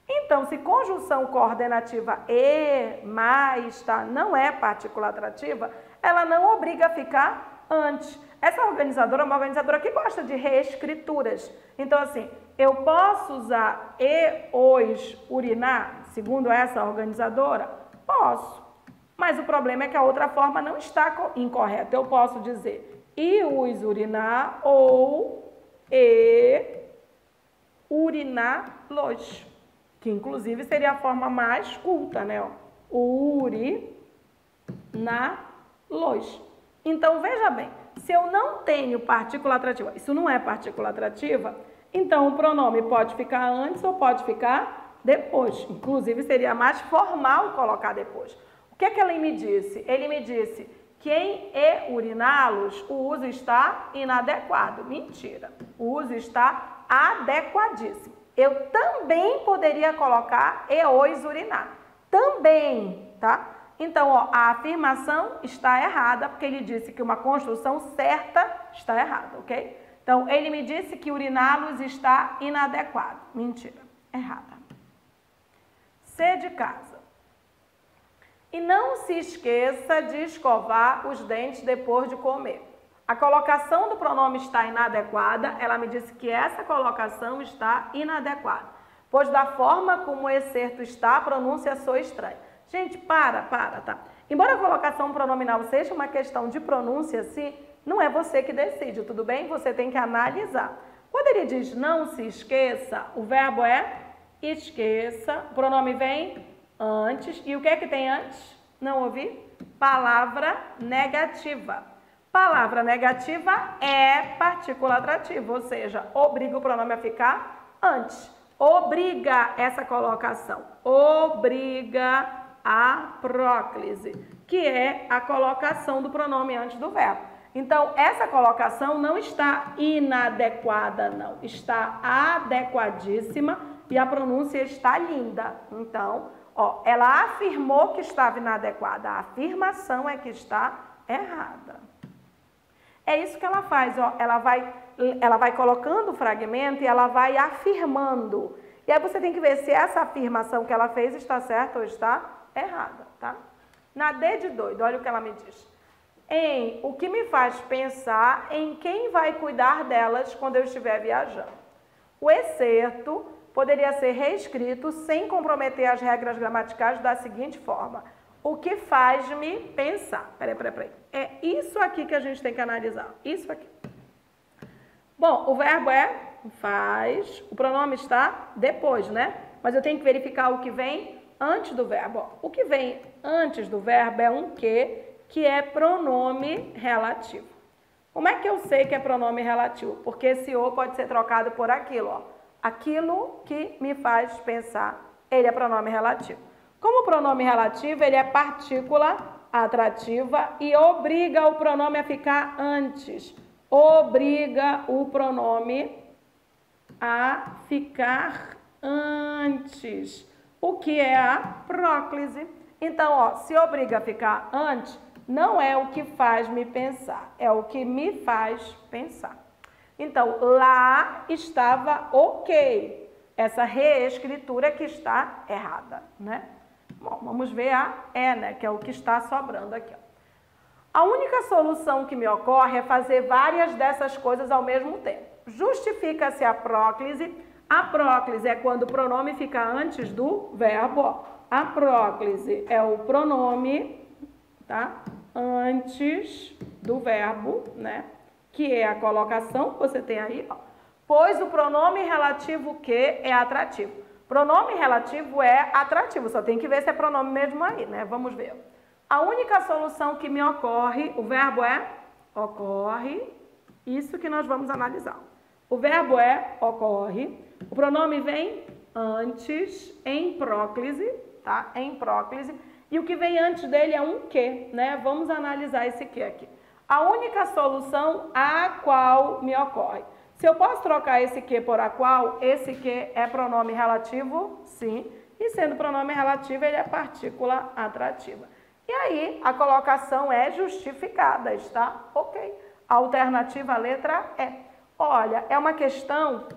Então, se conjunção coordenativa e mais, tá, não é partícula atrativa, ela não obriga a ficar antes. Essa organizadora é uma organizadora que gosta de reescrituras. Então, assim, eu posso usar e os urinar, segundo essa organizadora? Posso. Mas o problema é que a outra forma não está incorreta. Eu posso dizer e os urinar ou e uriná-los, que inclusive seria a forma mais culta, né? Uriná-los. Então, veja bem, se eu não tenho partícula atrativa, isso não é partícula atrativa, então o pronome pode ficar antes ou pode ficar depois. Inclusive, seria mais formal colocar depois. O que é que ele me disse? Ele me disse que em e uriná-los o uso está inadequado. Mentira, o uso está adequadíssimo. Eu também poderia colocar e os urinar. Também, tá? Então, ó, a afirmação está errada, porque ele disse que uma construção certa está errada, ok? Então, ele me disse que uriná-los está inadequado. Mentira, errada. C de casa. E não se esqueça de escovar os dentes depois de comer. A colocação do pronome está inadequada, ela me disse que essa colocação está inadequada, pois da forma como o excerto está, a pronúncia soa estranha. Gente, para, tá? Embora a colocação pronominal seja uma questão de pronúncia, sim, não é você que decide, tudo bem? Você tem que analisar. Quando ele diz não se esqueça, o verbo é esqueça, o pronome vem antes, e o que é que tem antes? Não ouvi? Palavra negativa. Palavra negativa é partícula atrativa, ou seja, obriga o pronome a ficar antes. Obriga essa colocação. Obriga a próclise, que é a colocação do pronome antes do verbo. Então, essa colocação não está inadequada, não. Está adequadíssima e a pronúncia está linda. Então, ó, ela afirmou que estava inadequada. A afirmação é que está errada. É isso que ela faz, ó. Ela vai colocando o fragmento e ela vai afirmando. E aí você tem que ver se essa afirmação que ela fez está certa ou está errada, tá? Na D de doido, olha o que ela me diz. Em o que me faz pensar em quem vai cuidar delas quando eu estiver viajando. O excerto poderia ser reescrito sem comprometer as regras gramaticais da seguinte forma. O que faz-me pensar. Peraí. É isso aqui que a gente tem que analisar. Isso aqui. Bom, o verbo é faz. O pronome está depois, né? Mas eu tenho que verificar o que vem antes do verbo. Ó, o que vem antes do verbo é um que é pronome relativo. Como é que eu sei que é pronome relativo? Porque esse o pode ser trocado por aquilo, ó. Aquilo que me faz pensar, ele é pronome relativo. Como pronome relativo, ele é partícula atrativa e obriga o pronome a ficar antes. Obriga o pronome a ficar antes. O que é a próclise? Então, ó, se obriga a ficar antes, não é o que faz me pensar, é o que me faz pensar. Então, lá estava ok. Essa reescritura que está errada, né? Bom, vamos ver a E, né? Que é o que está sobrando aqui, ó. A única solução que me ocorre é fazer várias dessas coisas ao mesmo tempo. Justifica-se a próclise. A próclise é quando o pronome fica antes do verbo, ó. A próclise é o pronome, tá? Antes do verbo, né? Que é a colocação que você tem aí, ó. Pois o pronome relativo que é atrativo. Pronome relativo é atrativo, só tem que ver se é pronome mesmo aí, né? Vamos ver. A única solução que me ocorre, o verbo é ocorre, isso que nós vamos analisar. O verbo é ocorre, o pronome vem antes, em próclise, tá? Em próclise, e o que vem antes dele é um que, né? Vamos analisar esse que aqui. A única solução a qual me ocorre. Se eu posso trocar esse que por a qual, esse que é pronome relativo, sim. E sendo pronome relativo, ele é partícula atrativa. E aí, a colocação é justificada, está ok. A alternativa, a letra E. Olha, é uma questão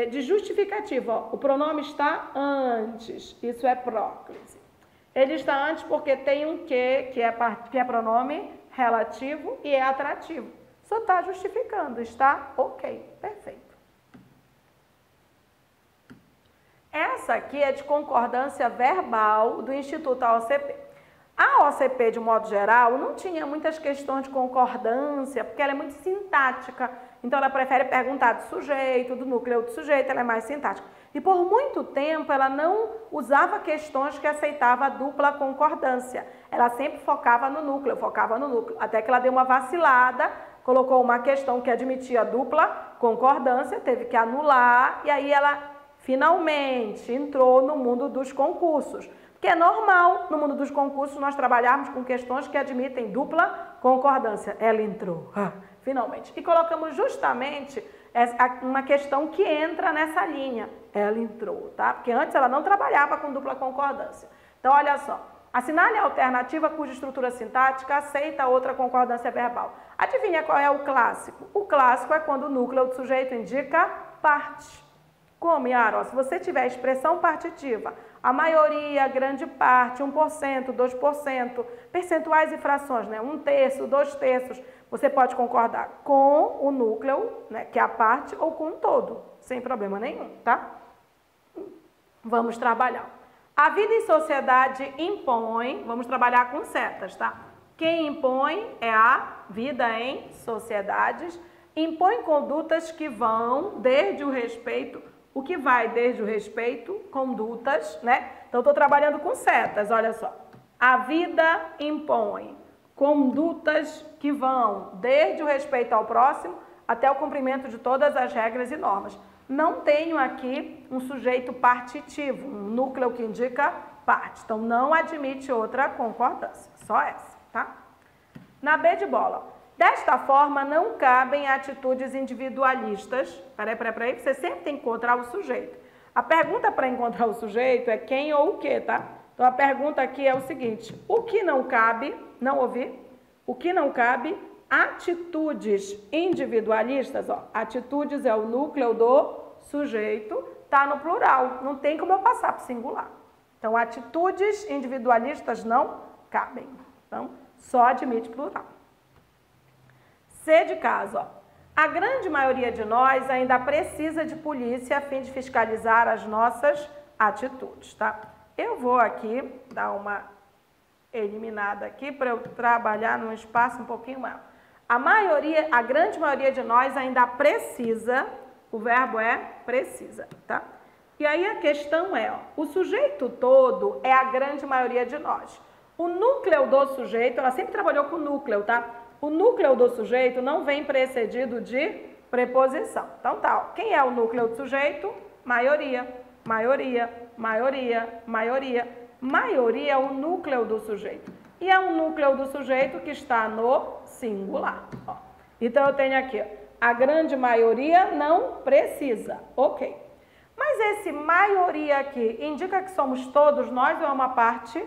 de justificativa. Ó. O pronome está antes, isso é próclise. Ele está antes porque tem um que é pronome relativo e é atrativo. Só está justificando, está ok, perfeito. Essa aqui é de concordância verbal do Instituto AOCP. A OCP, de modo geral, não tinha muitas questões de concordância, porque ela é muito sintática. Então, ela prefere perguntar do sujeito, do núcleo do sujeito, ela é mais sintática. E por muito tempo, ela não usava questões que aceitava a dupla concordância. Ela sempre focava no núcleo, até que ela deu uma vacilada, colocou uma questão que admitia dupla concordância, teve que anular, e aí ela finalmente entrou no mundo dos concursos. Que é normal, no mundo dos concursos, nós trabalharmos com questões que admitem dupla concordância. Ela entrou, finalmente. E colocamos justamente uma questão que entra nessa linha. Ela entrou, tá? Porque antes ela não trabalhava com dupla concordância. Então, olha só. Assinale a alternativa cuja estrutura sintática aceita outra concordância verbal. Adivinha qual é o clássico? O clássico é quando o núcleo do sujeito indica parte. Como, Yara? Se você tiver expressão partitiva, a maioria, grande parte, 1%, 2%, percentuais e frações, né? 1/3, 2/3, você pode concordar com o núcleo, né? Que é a parte, ou com o todo, sem problema nenhum, tá? Vamos trabalhar. A vida em sociedade impõe, vamos trabalhar com setas, tá? Quem impõe é a vida em sociedades, impõe condutas que vão desde o respeito. O que vai desde o respeito, condutas, né? Então, estou trabalhando com setas, olha só. A vida impõe condutas que vão desde o respeito ao próximo até o cumprimento de todas as regras e normas. Não tenho aqui um sujeito partitivo, um núcleo que indica parte. Então, não admite outra concordância, só essa, tá? Na B de bola. Desta forma, não cabem atitudes individualistas. Peraí, você sempre tem que encontrar o sujeito. A pergunta para encontrar o sujeito é quem ou o que, tá? Então, a pergunta aqui é o seguinte: o que não cabe, não ouvi? O que não cabe? Atitudes individualistas, ó. Atitudes é o núcleo do sujeito, tá no plural, não tem como eu passar para o singular. Então, atitudes individualistas não cabem. Então, só admite plural. C de caso, ó. A grande maioria de nós ainda precisa de polícia a fim de fiscalizar as nossas atitudes, tá? Eu vou aqui dar uma eliminada aqui para eu trabalhar num espaço um pouquinho maior. A grande maioria de nós ainda precisa, o verbo é precisa, tá? E aí a questão é, ó, o sujeito todo é a grande maioria de nós. O núcleo do sujeito, ela sempre trabalhou com núcleo, tá? O núcleo do sujeito não vem precedido de preposição. Então tá, ó, quem é o núcleo do sujeito? Maioria, maioria, maioria, maioria. Maioria é o núcleo do sujeito. E é um núcleo do sujeito que está no singular. Ó. Então eu tenho aqui, ó, a grande maioria não precisa. Ok. Mas esse maioria aqui indica que somos todos nós ou é uma parte?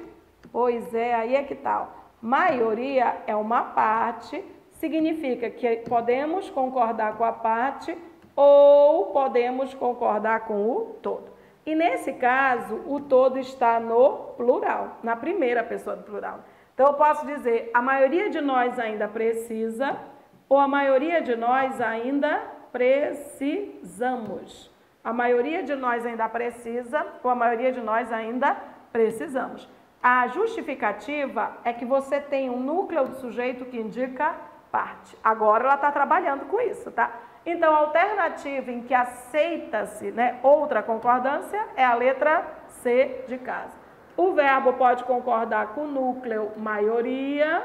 Pois é, aí é que tá. Ó. Maioria é uma parte, significa que podemos concordar com a parte ou podemos concordar com o todo. E nesse caso, o todo está no plural, na primeira pessoa do plural. Então eu posso dizer, a maioria de nós ainda precisa ou a maioria de nós ainda precisamos. A maioria de nós ainda precisa ou a maioria de nós ainda precisamos. A justificativa é que você tem um núcleo do sujeito que indica parte. Agora ela está trabalhando com isso, tá? Então, a alternativa em que aceita-se, né, outra concordância é a letra C de caso. O verbo pode concordar com o núcleo maioria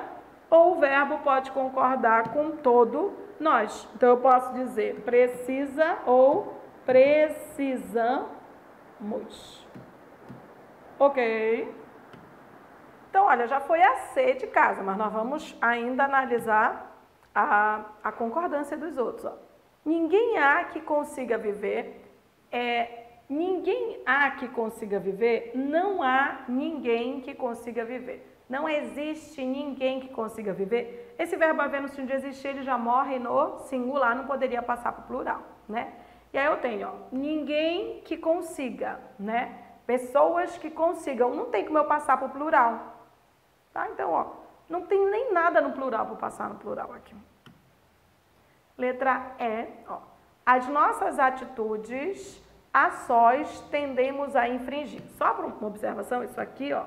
ou o verbo pode concordar com todo nós. Então, eu posso dizer precisa ou precisamos. Ok? Então, olha, já foi a C de casa, mas nós vamos ainda analisar a concordância dos outros. Ó. Ninguém há que consiga viver, não há ninguém que consiga viver. Não existe ninguém que consiga viver. Esse verbo haver no sentido de existir, ele já morre no singular, não poderia passar para o plural, né? E aí eu tenho, ó, ninguém que consiga, né? Pessoas que consigam, não tem como eu passar para o plural. Tá? Então, ó, não tem nem nada no plural para passar no plural aqui. Letra E, ó. As nossas atitudes a sós tendemos a infringir. Só para uma observação, isso aqui, ó,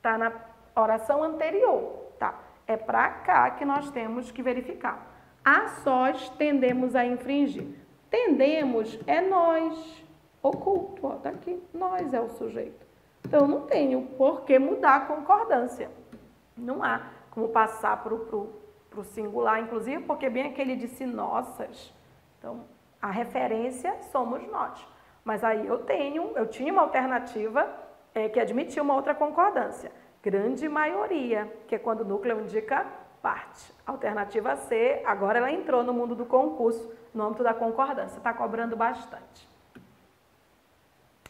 tá na oração anterior, tá? É para cá que nós temos que verificar. A sós tendemos a infringir. Tendemos é nós, oculto, ó, tá aqui. Nós é o sujeito. Então, não tenho por que mudar a concordância. Não há como passar para o singular, inclusive, porque bem aquele disse nossas. Então, a referência somos nós. Mas aí eu tinha uma alternativa que admitia uma outra concordância. Grande maioria, que é quando o núcleo indica parte. Alternativa C, agora ela entrou no mundo do concurso, no âmbito da concordância. Está cobrando bastante.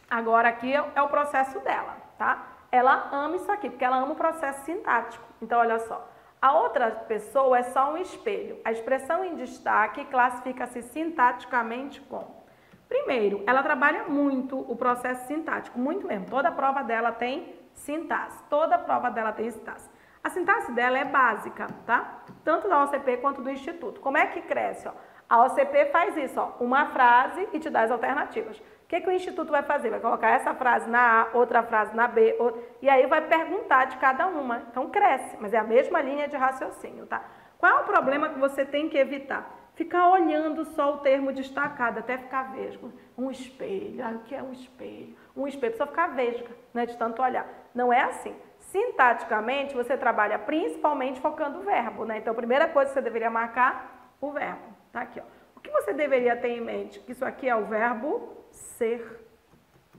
Agora aqui é o processo dela, tá? Ela ama isso aqui, porque ela ama o processo sintático. Então, olha só. A outra pessoa é só um espelho. A expressão em destaque classifica-se sintaticamente como... Primeiro, ela trabalha muito o processo sintático, muito mesmo. Toda prova dela tem sintaxe. Toda prova dela tem sintaxe. A sintaxe dela é básica, tá? Tanto da OCP quanto do Instituto. Como é que cresce, ó? A OCP faz isso, ó, uma frase e te dá as alternativas. O que o Instituto vai fazer? Vai colocar essa frase na A, outra frase na B, e aí vai perguntar de cada uma. Então, cresce, mas é a mesma linha de raciocínio, tá? Qual é o problema que você tem que evitar? Ficar olhando só o termo destacado, até ficar vesgo. Um espelho, o que é um espelho? Um espelho, precisa ficar vesga, né, de tanto olhar. Não é assim. Sintaticamente, você trabalha principalmente focando o verbo, né? Então, a primeira coisa que você deveria marcar, o verbo. Tá aqui, ó. O que você deveria ter em mente? Que isso aqui é o verbo ser.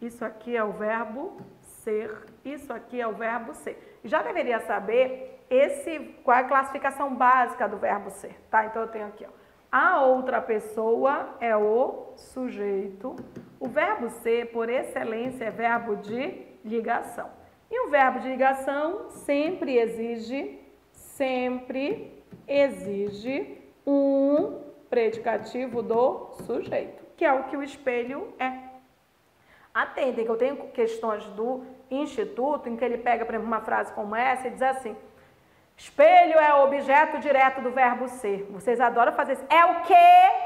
Isso aqui é o verbo ser. Isso aqui é o verbo ser. Já deveria saber qual é a classificação básica do verbo ser, tá? Então, eu tenho aqui, ó. A outra pessoa é o sujeito. O verbo ser, por excelência, é verbo de ligação. E o verbo de ligação sempre exige sempre exige um predicativo do sujeito, que é o que o espelho é. Atentem que eu tenho questões do Instituto em que ele pega, por exemplo, uma frase como essa e diz assim: espelho é objeto direto do verbo ser. Vocês adoram fazer isso. É o quê?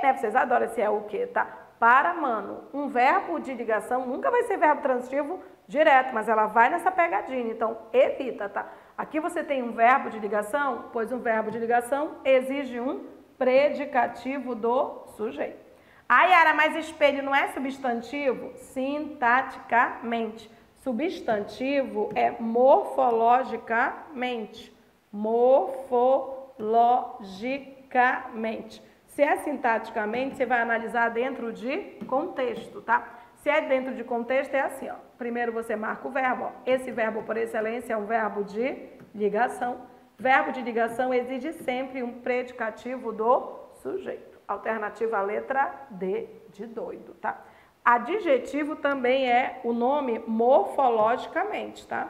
Né? Vocês adoram esse é o quê, tá? Para, mano, um verbo de ligação nunca vai ser verbo transitivo direto, mas ela vai nessa pegadinha, então evita, tá? Aqui você tem um verbo de ligação, pois um verbo de ligação exige um predicativo do sujeito. Ah, Yara, mas espelho não é substantivo? Sintaticamente. Substantivo é morfologicamente. Morfologicamente. Se é sintaticamente, você vai analisar dentro de contexto, tá? Se é dentro de contexto, é assim, ó. Primeiro você marca o verbo, ó. Esse verbo, por excelência, é um verbo de ligação. Verbo de ligação exige sempre um predicativo do sujeito. Alternativa a letra D de doido, tá? Adjetivo também é o nome morfologicamente, tá?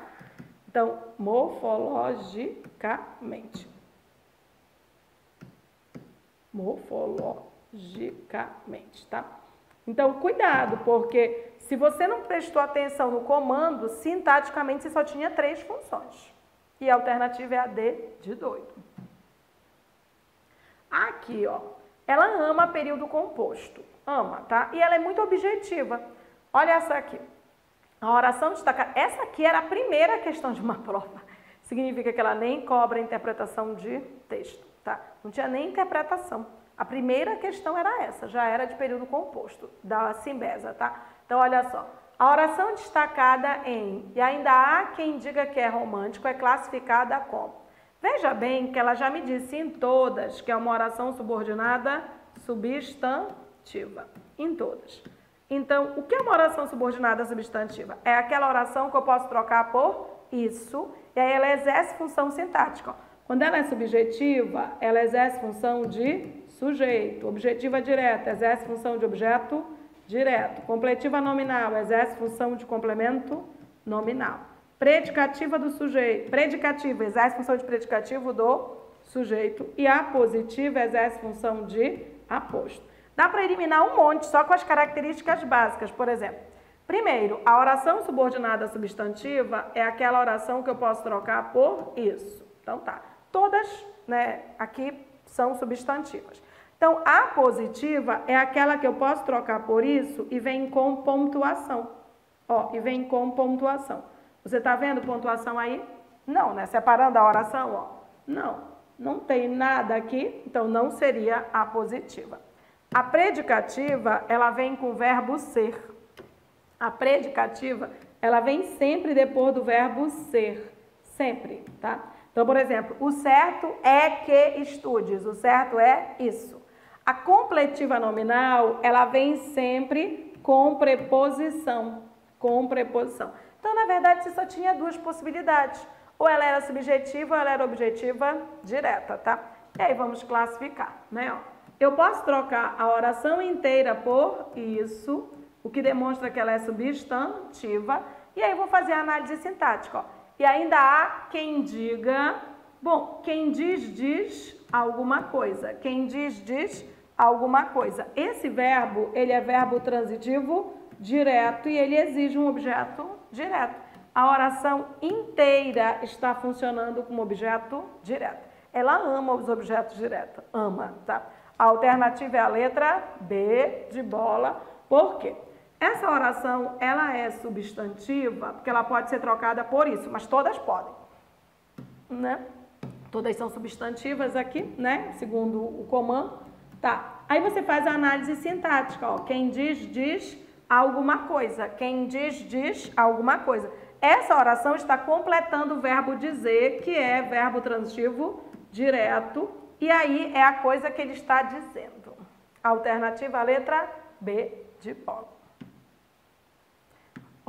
Então, morfologicamente. Morfologicamente, tá? Então, cuidado, porque se você não prestou atenção no comando, sintaticamente você só tinha 3 funções. E a alternativa é a D de doido. Aqui, ó, ela ama período composto. Ama, tá? E ela é muito objetiva. Olha essa aqui. A oração destacada. Essa aqui era a primeira questão de uma prova. Significa que ela nem cobra interpretação de texto, tá? Não tinha nem interpretação. A primeira questão era essa, já era de período composto, da Simbesa, tá? Então, olha só. A oração destacada em e ainda há quem diga que é romântico é classificada como. Veja bem que ela já me disse em todas que é uma oração subordinada substantiva. Em todas. Então, o que é uma oração subordinada substantiva? É aquela oração que eu posso trocar por isso, e aí ela exerce função sintática. Quando ela é subjetiva, ela exerce função de sujeito. Objetiva direta, exerce função de objeto direto. Completiva nominal, exerce função de complemento nominal. Predicativa do sujeito. Predicativa, exerce função de predicativo do sujeito. E apositiva, exerce função de aposto. Dá para eliminar um monte só com as características básicas, por exemplo. Primeiro, a oração subordinada substantiva é aquela oração que eu posso trocar por isso. Então tá, todas, né, aqui são substantivas. Então, a positiva é aquela que eu posso trocar por isso e vem com pontuação. Ó, e vem com pontuação. Você tá vendo pontuação aí? Não, né? Separando a oração, ó. Não, não tem nada aqui, então não seria a positiva. A predicativa, ela vem com o verbo ser. A predicativa, ela vem sempre depois do verbo ser. Sempre, tá? Então, por exemplo, o certo é que estudes. O certo é isso. A completiva nominal, ela vem sempre com preposição. Com preposição. Então, na verdade, você só tinha 2 possibilidades. Ou ela era subjetiva ou ela era objetiva direta, tá? E aí vamos classificar, né? Ó. Eu posso trocar a oração inteira por isso, o que demonstra que ela é substantiva, e aí vou fazer a análise sintática, ó. E ainda há quem diga, bom, quem diz alguma coisa. Quem diz alguma coisa. Esse verbo, ele é verbo transitivo direto e ele exige um objeto direto. A oração inteira está funcionando como objeto direto. Ela ama os objetos diretos, ama, tá? A alternativa é a letra B de bola. Por quê? Essa oração, ela é substantiva, porque ela pode ser trocada por isso, mas todas podem, né? Todas são substantivas aqui, né? Segundo o comando. Tá. Aí você faz a análise sintática, ó. Quem diz alguma coisa. Quem diz alguma coisa. Essa oração está completando o verbo dizer, que é verbo transitivo direto, e aí é a coisa que ele está dizendo. Alternativa, a letra B de bola.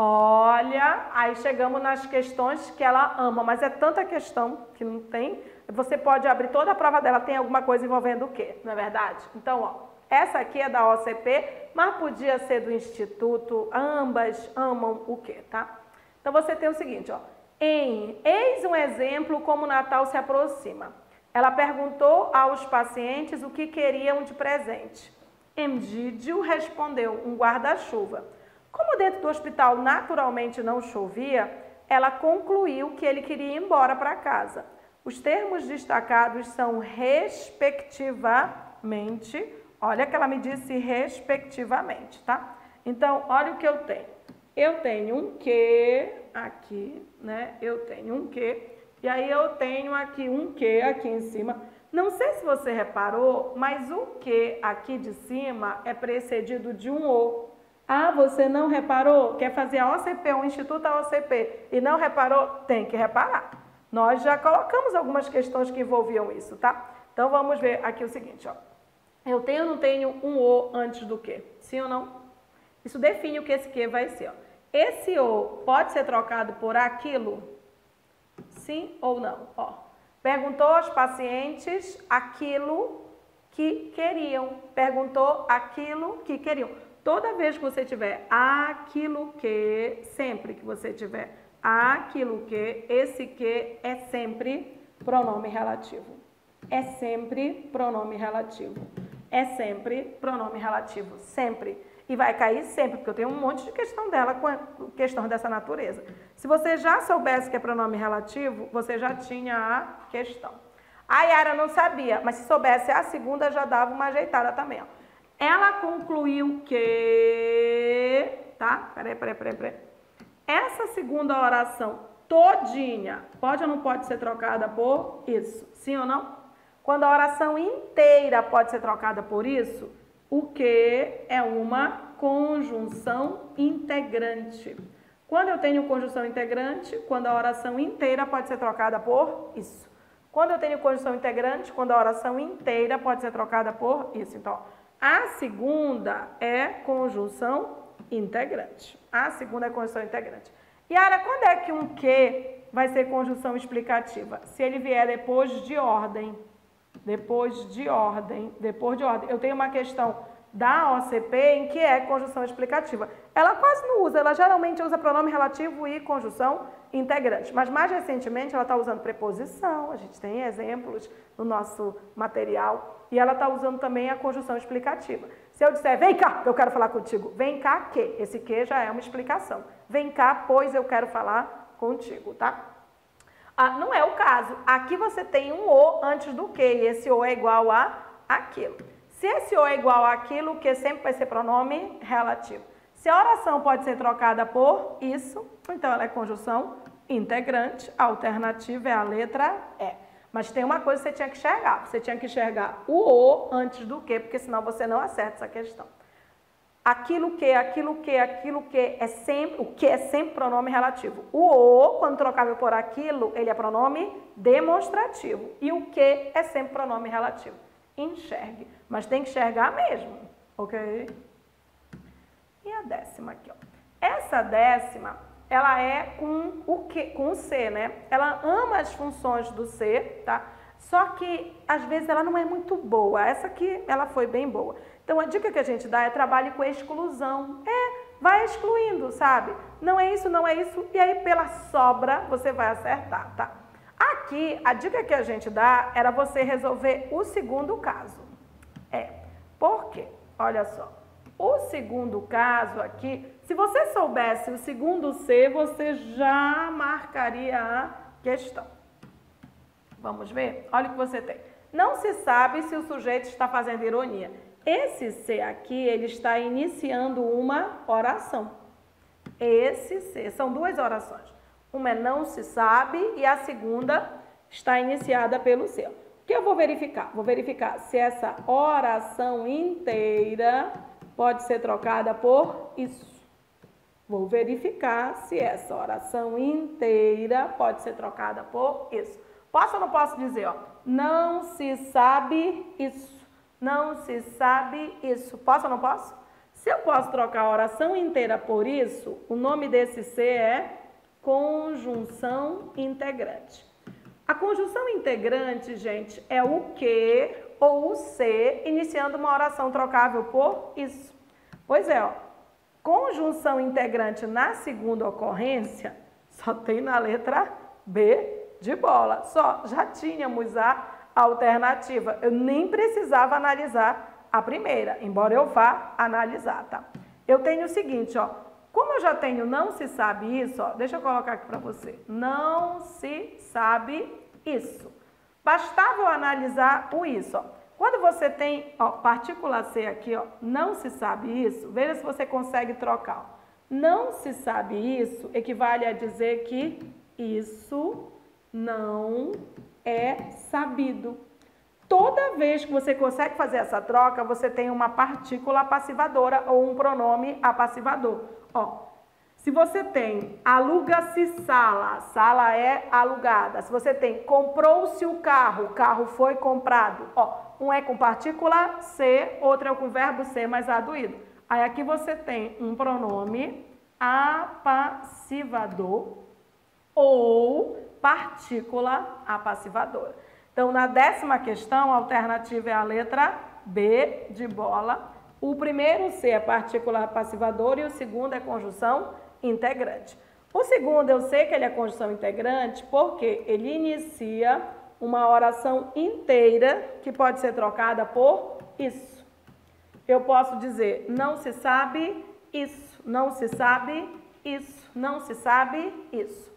Olha, aí chegamos nas questões que ela ama, mas é tanta questão que não tem. Você pode abrir toda a prova dela, tem alguma coisa envolvendo o quê? Não é verdade? Então, ó, essa aqui é da OCP, mas podia ser do Instituto, ambas amam o quê, tá? Então, você tem o seguinte, ó, Eis um exemplo como o Natal se aproxima. Ela perguntou aos pacientes o que queriam de presente. Emgídio respondeu, um guarda-chuva. Como dentro do hospital naturalmente não chovia, ela concluiu que ele queria ir embora para casa. Os termos destacados são respectivamente. Olha que ela me disse respectivamente, tá? Então, olha o que eu tenho. Eu tenho um que aqui, né? Eu tenho um que, e aí eu tenho aqui um que aqui em cima. Não sei se você reparou, mas o que aqui de cima é precedido de um o. Ah, você não reparou? Quer fazer a OCP, o Instituto da OCP, e não reparou? Tem que reparar. Nós já colocamos algumas questões que envolviam isso, tá? Então, vamos ver aqui o seguinte, ó. Eu tenho ou não tenho um o antes do que? Sim ou não? Isso define o que esse que vai ser, ó. Esse o pode ser trocado por aquilo? Sim ou não? Ó, perguntou aos pacientes aquilo que queriam. Perguntou aquilo que queriam. Toda vez que você tiver aquilo que, sempre que você tiver aquilo que, esse que é sempre pronome relativo. É sempre pronome relativo. É sempre pronome relativo. Sempre. E vai cair sempre, porque eu tenho um monte de questão dela com questão dessa natureza. Se você já soubesse que é pronome relativo, você já tinha a questão. A Yara não sabia, mas se soubesse a segunda, já dava uma ajeitada também, ó. Ela concluiu que... Tá? Peraí. Essa segunda oração todinha, pode ou não pode ser trocada por isso? Sim ou não? Quando a oração inteira pode ser trocada por isso, o que é uma conjunção integrante. Quando eu tenho conjunção integrante, quando a oração inteira pode ser trocada por isso. Quando eu tenho conjunção integrante, quando a oração inteira pode ser trocada por isso. Então, a segunda é conjunção integrante. A segunda é conjunção integrante. Yara, quando é que um que vai ser conjunção explicativa? Se ele vier depois de ordem. Depois de ordem. Eu tenho uma questão da OCP em que é conjunção explicativa. Ela quase não usa, ela geralmente usa pronome relativo e conjunção integrante. Mas mais recentemente ela está usando preposição, a gente tem exemplos no nosso material, e ela está usando também a conjunção explicativa. Se eu disser, vem cá, eu quero falar contigo, vem cá que, esse que já é uma explicação. Vem cá, pois eu quero falar contigo, tá? Ah, não é o caso. Aqui você tem um o antes do que, e esse o é igual a aquilo. Se esse o é igual àquilo, o que sempre vai ser pronome relativo. Se a oração pode ser trocada por isso, então ela é conjunção integrante. A alternativa é a letra E. Mas tem uma coisa que você tinha que enxergar. Você tinha que enxergar o o antes do que, porque senão você não acerta essa questão. Aquilo que é sempre, o que é sempre pronome relativo. O o, quando trocável por aquilo, ele é pronome demonstrativo. E o que é sempre pronome relativo. Enxergue, mas tem que enxergar mesmo, ok? E a décima aqui, ó. Essa décima, ela é com o que, com o C, né? Ela ama as funções do C, tá? Só que às vezes ela não é muito boa. Essa aqui, ela foi bem boa. Então a dica que a gente dá é trabalhe com exclusão. Vai excluindo, sabe? Não é isso, e aí pela sobra você vai acertar, tá? Aqui, a dica que a gente dá era você resolver o segundo caso. Por quê? Olha só. O segundo caso aqui, se você soubesse o segundo C, você já marcaria a questão. Vamos ver? Olha o que você tem. Não se sabe se o sujeito está fazendo ironia. Esse C aqui, ele está iniciando uma oração. Esse C, são duas orações. Uma é não se sabe e a segunda está iniciada pelo C. O que eu vou verificar? Vou verificar se essa oração inteira pode ser trocada por isso. Vou verificar se essa oração inteira pode ser trocada por isso. Posso ou não posso dizer, ó? Não se sabe isso. Não se sabe isso. Posso ou não posso? Se eu posso trocar a oração inteira por isso, o nome desse C é conjunção integrante. A conjunção integrante, gente, é o que ou o se iniciando uma oração trocável por isso. Pois é, ó, conjunção integrante na segunda ocorrência Só tem na letra B de bola. Só, já tínhamos a alternativa. Eu nem precisava analisar a primeira, embora eu vá analisar, tá? Eu tenho o seguinte, ó. Como eu já tenho não se sabe isso, ó, deixa eu colocar aqui para você. Não se sabe isso. Bastava eu analisar o isso, ó. Quando você tem, ó, partícula C aqui, ó, não se sabe isso, veja se você consegue trocar. Ó. Não se sabe isso equivale a dizer que isso não é sabido. Toda vez que você consegue fazer essa troca, você tem uma partícula apassivadora ou um pronome apassivador. Ó, se você tem aluga-se sala, sala é alugada. Se você tem comprou-se o carro foi comprado. Ó, um é com partícula C, outro é com verbo ser mais aduído. Aí aqui você tem um pronome apassivador ou partícula apassivadora. Então, na 10ª questão, a alternativa é a letra B de bola. O primeiro C é partícula apassivadora e o segundo é conjunção integrante. O segundo, eu sei que ele é conjunção integrante porque ele inicia uma oração inteira que pode ser trocada por isso. Eu posso dizer, não se sabe isso, não se sabe isso, não se sabe isso.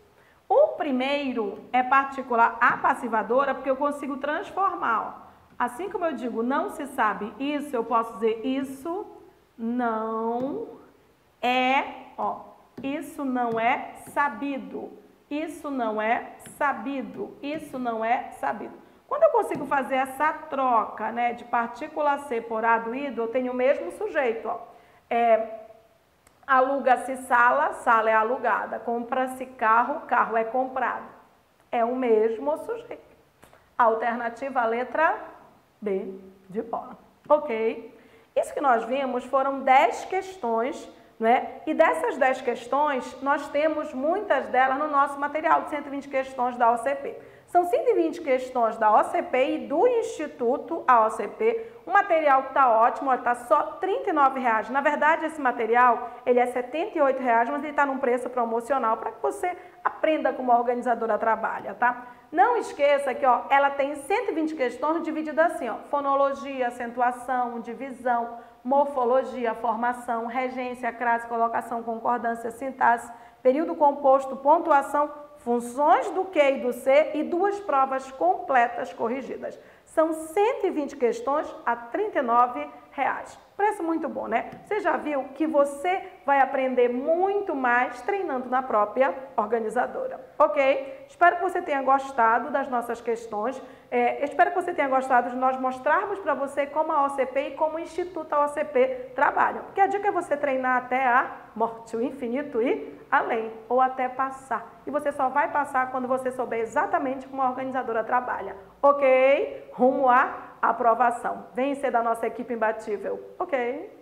O primeiro é partícula apassivadora porque eu consigo transformar. Ó. Assim como eu digo não se sabe isso, eu posso dizer isso não é, ó, isso não é sabido, isso não é sabido, isso não é sabido. Quando eu consigo fazer essa troca, né, de partícula C por aduído, eu tenho o mesmo sujeito, ó. Aluga-se sala, sala é alugada. Compra-se carro, carro é comprado. É o mesmo sujeito. Alternativa, a letra B de bola. Ok? Isso que nós vimos foram 10 questões, né? E dessas 10 questões, nós temos muitas delas no nosso material de 120 questões da OCP. São 120 questões da OCP e do Instituto AOCP. Um material que está ótimo, está só R$ 39,00. Na verdade, esse material ele é R$ 78,00, mas ele está num preço promocional para que você aprenda como a organizadora trabalha, tá? Não esqueça que, ó, ela tem 120 questões divididas assim, ó, fonologia, acentuação, divisão, morfologia, formação, regência, crase, colocação, concordância, sintaxe, período composto, pontuação, funções do Q e do C e 2 provas completas corrigidas. São 120 questões a R$ 39,00. Preço muito bom, né? Você já viu que você vai aprender muito mais treinando na própria organizadora, ok? Espero que você tenha gostado das nossas questões. Espero que você tenha gostado de nós mostrarmos para você como a OCP e como o Instituto AOCP trabalham. Porque a dica é você treinar até a morte, o infinito e além, ou até passar. E você só vai passar quando você souber exatamente como a organizadora trabalha, ok? Rumo à aprovação. Vem ser da nossa equipe imbatível, ok?